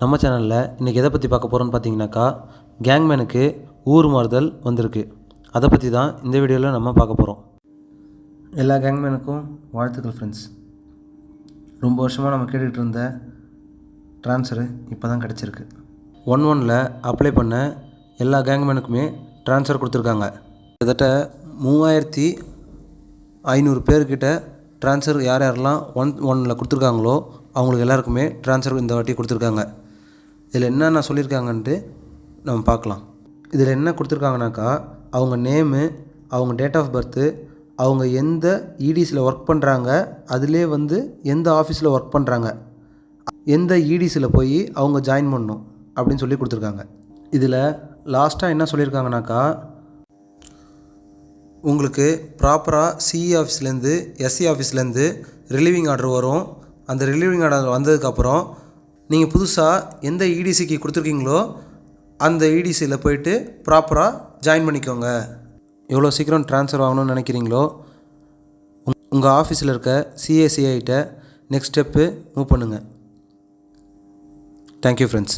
நம்ம சேனலில் இன்றைக்கி எதை பற்றி பார்க்க போகிறோன்னு பார்த்தீங்கன்னாக்கா, கேங்மேனுக்கு ஊர் மாறுதல் வந்திருக்கு. அதை பற்றி தான் இந்த வீடியோவில் நம்ம பார்க்க போகிறோம். எல்லா கேங்மேனுக்கும் வாழ்த்துக்கள் ஃப்ரெண்ட்ஸ். ரொம்ப வருஷமாக நம்ம கேட்டுக்கிட்டு இருந்த ட்ரான்ஸ்ஃபரு இப்போ தான் கிடச்சிருக்கு. 1-1ல் அப்ளை பண்ண எல்லா கேங்மேனுக்குமே ட்ரான்ஸ்ஃபர் கொடுத்துருக்காங்க. கிட்டத்தட்ட 3500 பேர்கிட்ட ட்ரான்ஸ்ஃபர் யார் யாரெல்லாம் 1-1ல் கொடுத்துருக்காங்களோ அவங்களுக்கு எல்லாருக்குமே ட்ரான்ஸ்ஃபர் இந்த வாட்டி கொடுத்துருக்காங்க. இதில் என்னென்ன சொல்லியிருக்காங்கன்ட்டு நம்ம பார்க்கலாம். இதில் என்ன கொடுத்துருக்காங்கனாக்கா, அவங்க நேமு, அவங்க டேட் ஆஃப் பர்த்து, அவங்க எந்த இடிசியில் ஒர்க் பண்ணுறாங்க, அதிலே எந்த ஆஃபீஸில் ஒர்க் பண்ணுறாங்க, எந்த இடிசியில் போய் அவங்க ஜாயின் பண்ணணும் அப்படின்னு சொல்லி கொடுத்துருக்காங்க. இதில் லாஸ்ட்டாக என்ன சொல்லியிருக்காங்கனாக்கா, உங்களுக்கு ப்ராப்பராக சிஇ ஆஃபீஸ்லேருந்து எஸ்சி ஆஃபீஸ்லேருந்து ரிலீவிங் ஆர்டர் வரும். அந்த ரிலீவிங் ஆர்டர் வந்ததுக்கப்புறம் நீங்கள் புதுசாக எந்த இடிசிக்கு கொடுத்துருக்கீங்களோ அந்த இடிசியில் போயிட்டு ப்ராப்பராக ஜாயின் பண்ணிக்கோங்க. எவ்வளோ சீக்கிரம் ட்ரான்ஸ்ஃபர் ஆகணும்னு நினைக்கிறீங்களோ உங்கள் ஆஃபீஸில் இருக்க சிஏசிஐட்ட நெக்ஸ்ட் ஸ்டெப்பு மூவ் பண்ணுங்கள். Thank you friends.